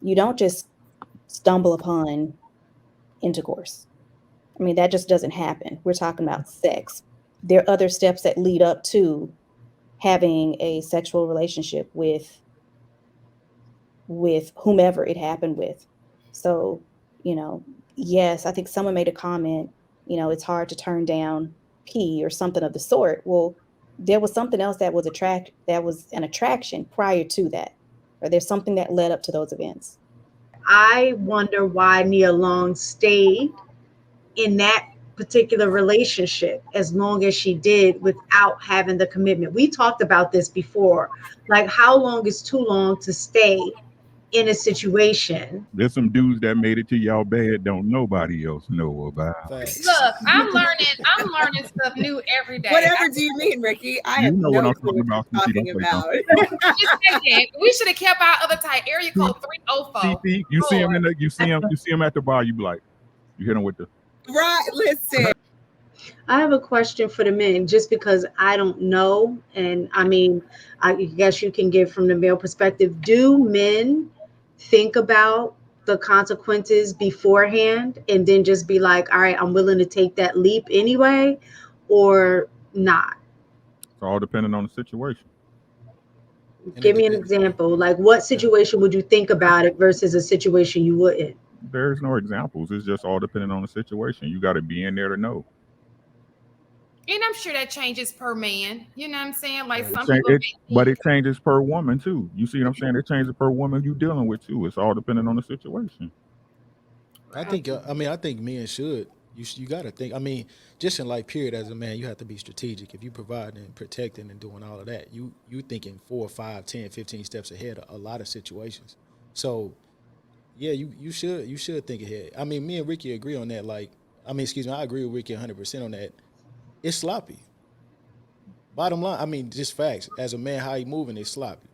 You don't just stumble upon intercourse. I mean, that just doesn't happen. We're talking about sex. There are other steps that lead up to having a sexual relationship with whomever it happened with. So, you know, yes, I think someone made a comment, it's hard to turn down P or something of the sort. Well, there was something else that was an attraction prior to that. Or there's something that led up to those events. I wonder why Nia Long stayed in that particular relationship as long as she did without having the commitment. We talked about this before. Like, how long is too long to stay in a situation? There's some dudes that made it to y'all bed don't nobody else know about. Facts. Look, I'm learning stuff new every day. Whatever do you mean, Ricky? I You have know what no I'm clue talking what about. Since you you're don't talking play about. We should have kept our other type area code 304. CP, you see him you see him at the bar, you be like, you hit him with the Right, listen. I have a question for the men, just because I don't know. And I mean, I guess you can give from the male perspective. Do men think about the consequences beforehand and then just be like, all right, I'm willing to take that leap anyway, or not? it's all depending on the situation. And Give me an example. Like, what situation would you think about it versus a situation you wouldn't? There's no examples. It's just all depending on the situation. You got to be in there to know. And I'm sure that changes per man. You know what I'm saying? Like, Right. some people But it changes per woman too. You see what I'm saying? It changes per woman you dealing with too. It's all depending on the situation. I think I think men should. You got to think. I mean, just in life period, as a man, you have to be strategic. If you providing and protecting and doing all of that, you thinking 4, 5, 10, 15 steps ahead of a lot of situations. So yeah, you should think ahead. I mean, me and Ricky agree on that. Like, I mean, excuse me, I agree with Ricky 100% on that. It's sloppy. Bottom line, I mean, just facts. As a man, how he moving is sloppy.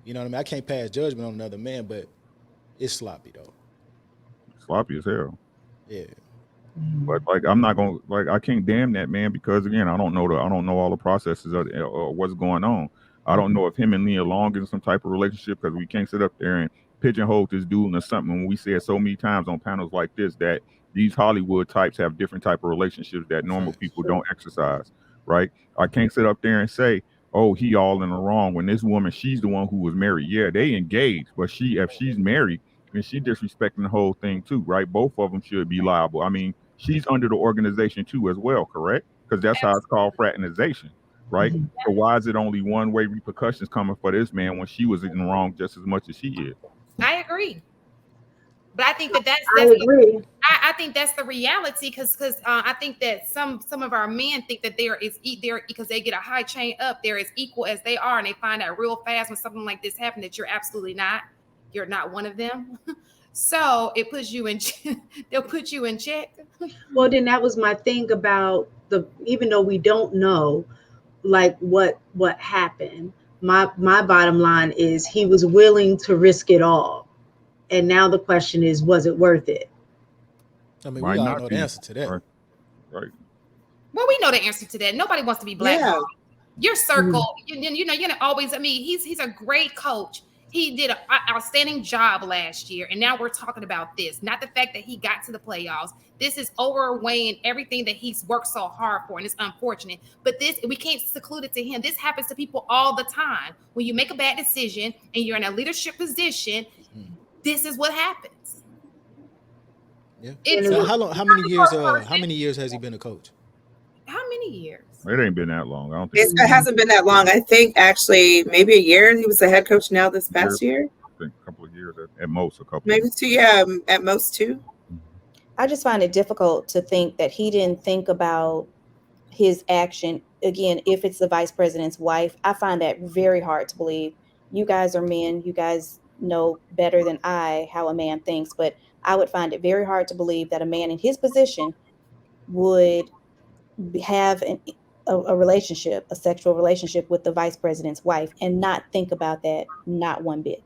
You know what I mean? I can't pass judgment on another man, but it's sloppy though. Sloppy as hell. Yeah. But like, I'm not gonna like, I can't damn that man because again, I don't know all the processes of what's going on. I don't know if him and Nia Long in some type of relationship, because we can't sit up there and pigeonhole this dude into something when we said so many times on panels like this that these Hollywood types have different type of relationships that normal people don't exercise, right? I can't sit up there and say, oh, he all in the wrong when this woman, she's the one who was married. Yeah, they engaged, but if she's married, then she disrespecting the whole thing too, right? Both of them should be liable. I mean, she's under the organization too as well, correct? Because that's how it's called fraternization, right? So why is it only one way repercussions coming for this man when she was in the wrong just as much as she is? I agree. But I think that's I agree. I think that's the reality, because I think that some of our men think that there because they get a high chain up, they're as equal as they are, and they find out real fast when something like this happens that you're absolutely not. You're not one of them. So it puts you in. They'll put you in check. Well, then that was my thing about even though we don't know, like, what happened. My bottom line is he was willing to risk it all, and now the question is, was it worth it? I mean, Might we all not know be. the answer to that. Right. Well, we know the answer to that. Nobody wants to be blackballed. Your circle, you're gonna always. I mean, he's a great coach. He did an outstanding job last year, and now we're talking about this. Not the fact that he got to the playoffs. This is overweighing everything that he's worked so hard for, and it's unfortunate. But we can't seclude it to him. This happens to people all the time. When you make a bad decision and you're in a leadership position, this is what happens. Yeah. So how many years has he been a coach? How many years? It ain't been that long. I don't think It hasn't been that long. I think actually maybe a year. He was the head coach now this past year. I think a couple of years at most. Maybe 2. Yeah, at most 2. I just find it difficult to think that he didn't think about his action. Again, if it's the vice president's wife, I find that very hard to believe. You guys are men. You guys know better than I how a man thinks, but I would find it very hard to believe that a man in his position would have a relationship, a sexual relationship with the vice president's wife and not think about that, not one bit.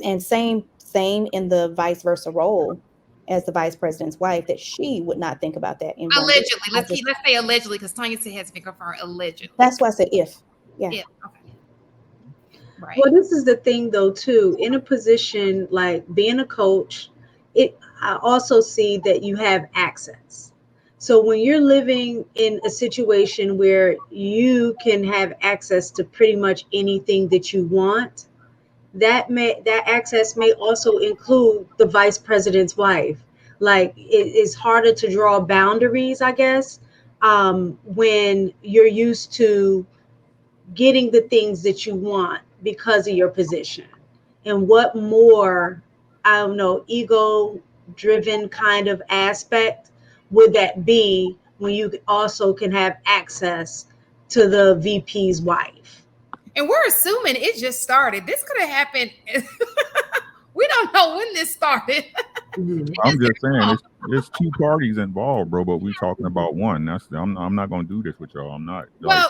And same in the vice versa role as the vice president's wife, that she would not think about that. Allegedly. Let's say allegedly, because Tanya said has been confirmed allegedly. That's why I said if. Yeah. Okay. Right. Well, this is the thing though too. In a position like being a coach, I also see that you have access. So when you're living in a situation where you can have access to pretty much anything that you want, that access may also include the vice president's wife. Like it's harder to draw boundaries, I guess, when you're used to getting the things that you want because of your position. And what more, I don't know, ego driven kind of aspect would that be when you also can have access to the VP's wife? And we're assuming it just started. This could have happened. We don't know when this started. Mhm. I'm just saying, it's two parties involved, bro. But we talking about one. I'm not gonna do this with y'all. I'm not like. Well,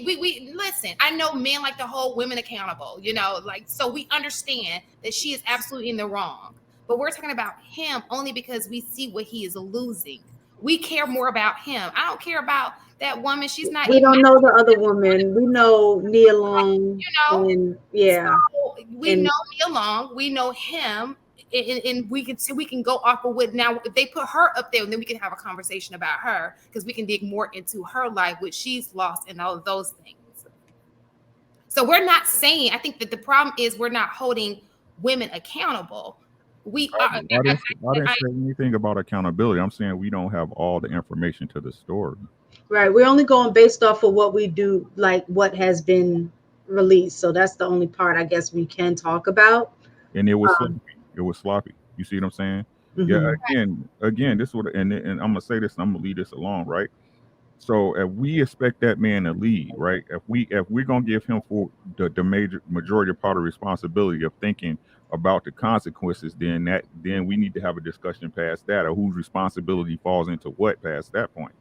we listen. I know men like to hold women accountable, like, so we understand that she is absolutely in the wrong. But we're talking about him only because we see what he is losing. We care more about him. I don't care about that woman. She's not We even, don't know the other woman. We know Nia Long, you know. and yeah, So we and know Neil Long, we know him, and we can go off of what now. If they put her up there, then we can have a conversation about her because we can dig more into her life, what she's lost, and all of those things. So we're not saying. I think that the problem is we're not holding women accountable. We are. I didn't say anything about accountability. I'm saying we don't have all the information to the story. right. We're only going based off of what we do, like what has been released. So that's the only part I guess we can talk about. And it was Um, sloppy. It was sloppy. You see what I'm saying? Yeah. mhm. Again, this would, and I'm gonna say this, and I'm gonna leave this alone, right? So if we expect that man to lead, right? If we're gonna give him for the majority part of responsibility of thinking about the consequences, then we need to have a discussion past that, or whose responsibility falls into what past that point.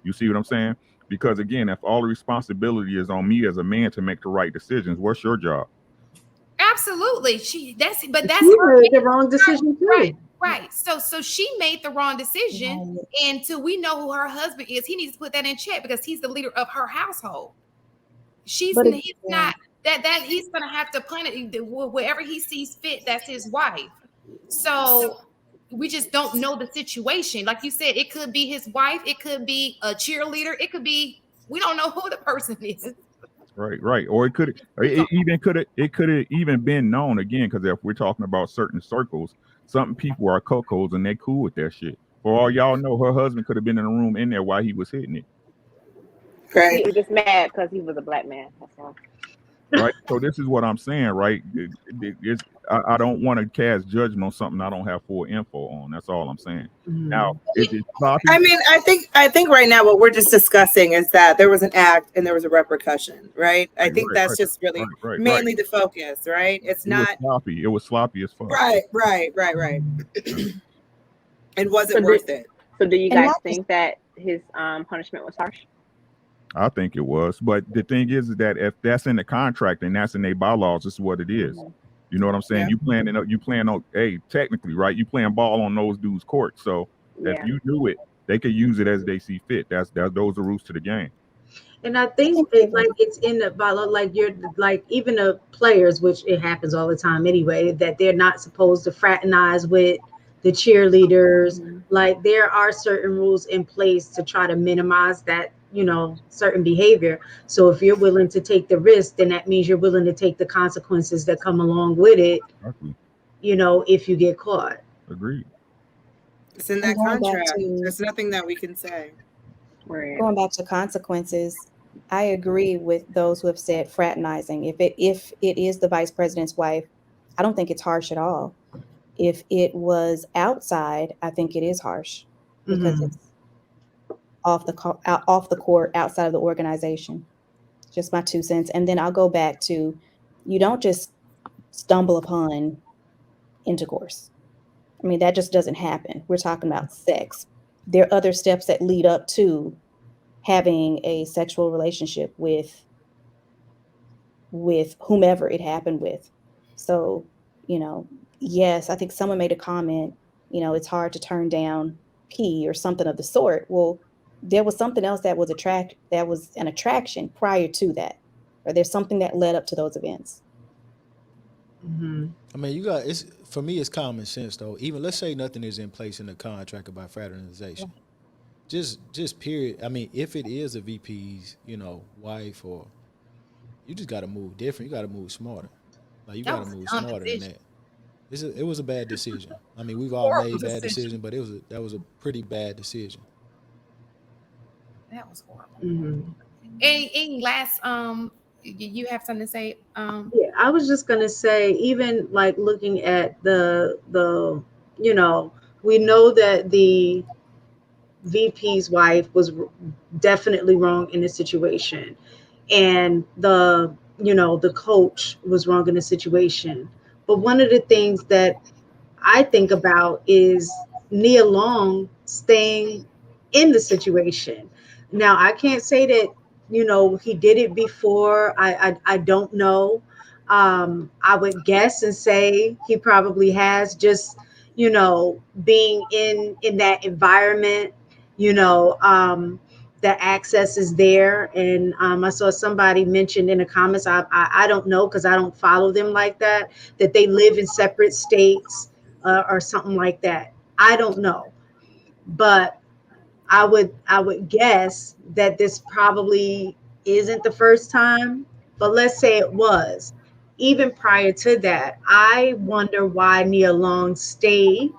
You see what I'm saying? Because again, if all the responsibility is on me as a man to make the right decisions, what's your job? Absolutely. That's She her. made the wrong decision Right, too. right. So she made the wrong decision, Right. and till we know who her husband is, he needs to put that in check because he's the leader of her household. But He's yeah. not that he's gonna have to plan it wherever he sees fit. That's his wife. So we just don't know the situation. Like you said, it could be his wife, it could be a cheerleader, it could be, we don't know who the person is. Right, right. Or it could have even been known again, because if we're talking about certain circles, some people are cuckolds and they cool with that shit. For all y'all know, her husband could have been in the room in there while he was hitting it. Right. He was just mad because he was a black man. That's all. Right. So this is what I'm saying, right? I don't want to cast judgment on something I don't have full info on. That's all I'm saying. Now, is it sloppy? I mean, I think right now what we're just discussing is that there was an act and there was a repercussion, right? I think that's just really right. mainly the focus, right? It's It was not sloppy. It was sloppy as fuck. right. And was it worth it? So do you And guys not just think that his punishment was harsh? I think it was. But the thing is that if that's in the contract and that's in their bylaws, this is what it is. Mhm. You know what I'm saying? Yeah. You playing on, hey, technically, right? You playing ball on those dudes' court. So if Yeah. you do it, they could use it as they see fit. Those are the rules to the game. And I I think think they like it's in the bylaw, like you're like even the players, which it happens all the time anyway, that they're not supposed to fraternize with the cheerleaders. Mhm. Like there are certain rules in place to try to minimize that, certain behavior. So if you're willing to take the risk, then that means you're willing to take the consequences that come along with it, Exactly. if you get caught. Agreed. It's in and that contract. There's nothing that we can say. Right. going back to consequences, I agree with those who have said fraternizing. If it is the vice president's wife, I don't think it's harsh at all. If it was outside, I think it is harsh because Mhm. it's off the court, outside of the organization. Just my 2 cents. And then I'll go back to, you don't just stumble upon intercourse. I mean, that just doesn't happen. We're talking about sex. There are other steps that lead up to having a sexual relationship with whomever it happened with. So, yes, I think someone made a comment, it's hard to turn down P or something of the sort. Well, there was something else that was an attraction prior to that. or there's something that led up to those events. Mm-hmm. I mean, you got it's for me. It's common sense though. Even let's say nothing is in place in the contract about fraternization. Just period. I mean, if it is a VP's, wife, or you just got to move different. You got to move smarter. Like you That got to was a move dumb smarter than decision. that. It was a bad decision. I mean, we've all Horrible made bad decision. decisions, but that was a pretty bad decision. That was horrible. Mm-hmm. And last, you have something to say? Yeah, I was just gonna say, even like looking at you know, we know that the VP's wife was definitely wrong in this situation, and the coach was wrong in the situation. But one of the things that I think about is Nia Long staying in the situation. Now, I can't say that, he did it before. I don't know. I would guess and say he probably has, just, being in that environment, the access is there. And I saw somebody mentioned in the comments, I don't know, because I don't follow them like that they live in separate states, or something like that. I don't know, but I would guess that this probably isn't the first time. But let's say it was. Even prior to that, I wonder why Nia Long stayed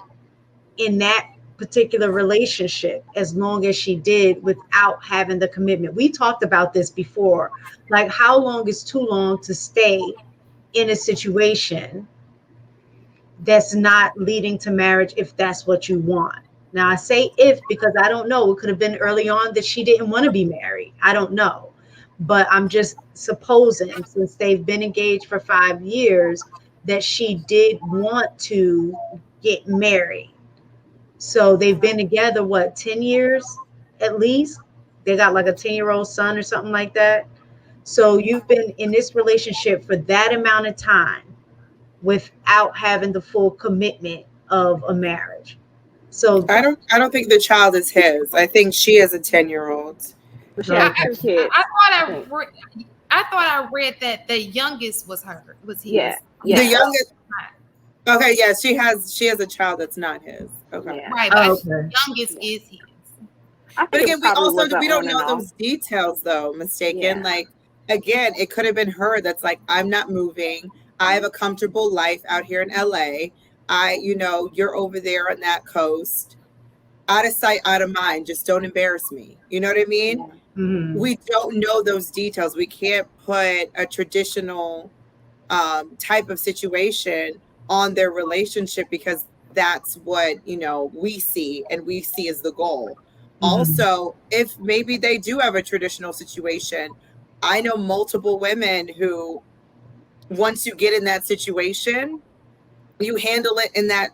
in that particular relationship as long as she did without having the commitment. We talked about this before. Like, how long is too long to stay in a situation that's not leading to marriage if that's what you want? Now, I say if because I don't know. It could have been early on that she didn't want to be married. I don't know. But I'm just supposing, since they've been engaged for 5 years, that she did want to get married. So they've been together, what, 10 years at least? They got like a 10-year-old son or something like that. So you've been in this relationship for that amount of time without having the full commitment of a marriage. So, I don't think the child is his. I think she is a 10-year-old. But she I, has okay. 2 kids. I I thought think. I thought I read that the youngest was Yeah. his. The Yeah. youngest. Okay, yeah, she has a child that's not his. Okay. Yeah. Right, but I Oh, think okay. the youngest Yeah. is his. I But think it again, we probably also was an we don't on and know off. those details though. Mistaken. Yeah. Like, again, it could have been her that's like, I'm not moving. I have a comfortable life out here in LA. You're over there on that coast. Out of sight, out of mind. Just don't embarrass me. You know what I mean? Yeah. Mhm. We don't know those details. We can't put a traditional type of situation on their relationship because that's what we see, and we see as the goal. Mhm. Also, if maybe they do have a traditional situation, I know multiple women who, once you get in that situation, you handle it in that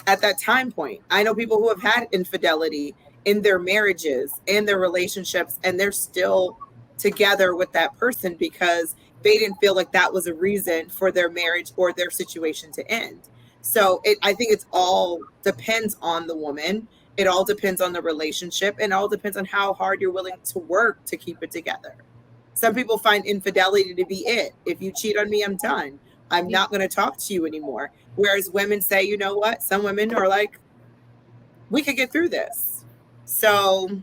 at that time point. I know people who have had infidelity in their marriages, in their relationships, and they're still together with that person because they didn't feel like that was a reason for their marriage or their situation to end. So I think it's all depends on the woman. It all depends on the relationship, and all depends on how hard you're willing to work to keep it together. Some people find infidelity to be it. If you cheat on me, I'm done. I'm Yeah. not going to talk to you anymore. Whereas women say, you know what? Some women are like, we could get through this. So Oh,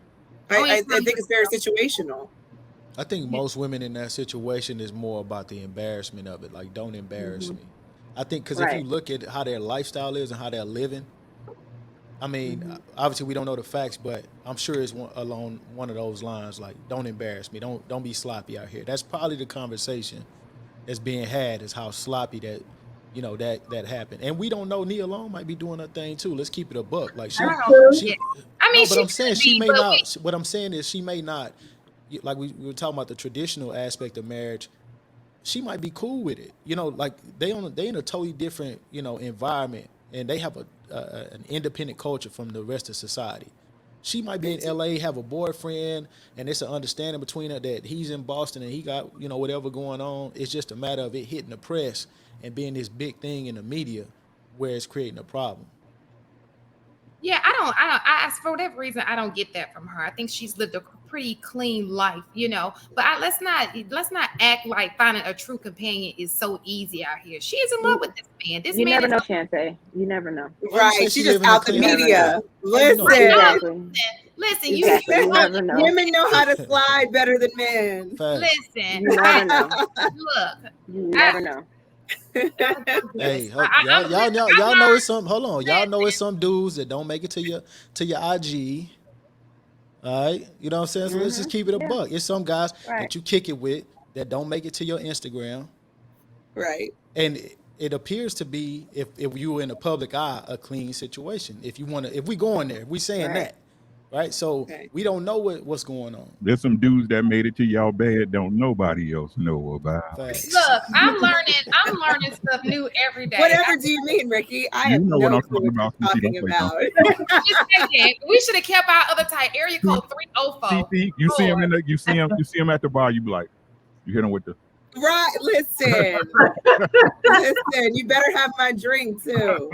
I yes, think it's very situational. I think most women in that situation is more about the embarrassment of it. Like, don't embarrass Hmm. me. I think because if you Right. look at how their lifestyle is and how they're living, I mean, Hmm. obviously we don't know the facts, but I'm sure it's along one of those lines. Like, don't embarrass me. Don't be sloppy out here. That's probably the conversation that's being had, is how sloppy that happened. And we don't know. Nia Long might be doing her thing too. Let's keep it a buck. Like I That's don't. true. Yeah. she I mean, no, but she I'm saying could she be, may but not. What I'm saying is she may not. Like we were talking about the traditional aspect of marriage. She might be cool with it. Like they in a totally different environment, and they have an independent culture from the rest of society. She might be They in do. LA, have a boyfriend, and it's an understanding between her that he's in Boston and he got whatever going on. It's just a matter of it hitting the press and being this big thing in the media where it's creating a problem. yeah, I don't. For whatever reason, I don't get that from her. I think she's lived a pretty clean life, you know. But let's not act like finding a true companion is so easy out here. She is in love with this man. This You man never is know, Shante. You never know. Right. She just living a out the clean life. media. Listen. Exactly. listen. Exactly. You never know. Women know how to slide better than men. Facts. Listen. You never know. Look. You never know. Hey, I- y'all know it's some. Hold on, y'all know it's some dudes that don't make it to your IG. All right, you know what I'm saying. So let's just keep it a Yeah. buck. It's some guys Right. that you kick it with that don't make it to your Instagram, Right. and it appears to be if you were in the public eye a clean situation. If you want to, if we going there, we saying Right. that, right? So Okay. we don't know what's going on. There's some dudes that made it to y'all bed don't nobody else know about. Facts. Look, I'm learning stuff new every day. Whatever do you mean, Ricky? I You have know what no I'm clue talking what about, since you you're don't talking play about. We should have kept our other type, area code 304. See, you see him you see him at the bar, you be like, you hit him with the Right. Listen. Listen, you better have my drink too.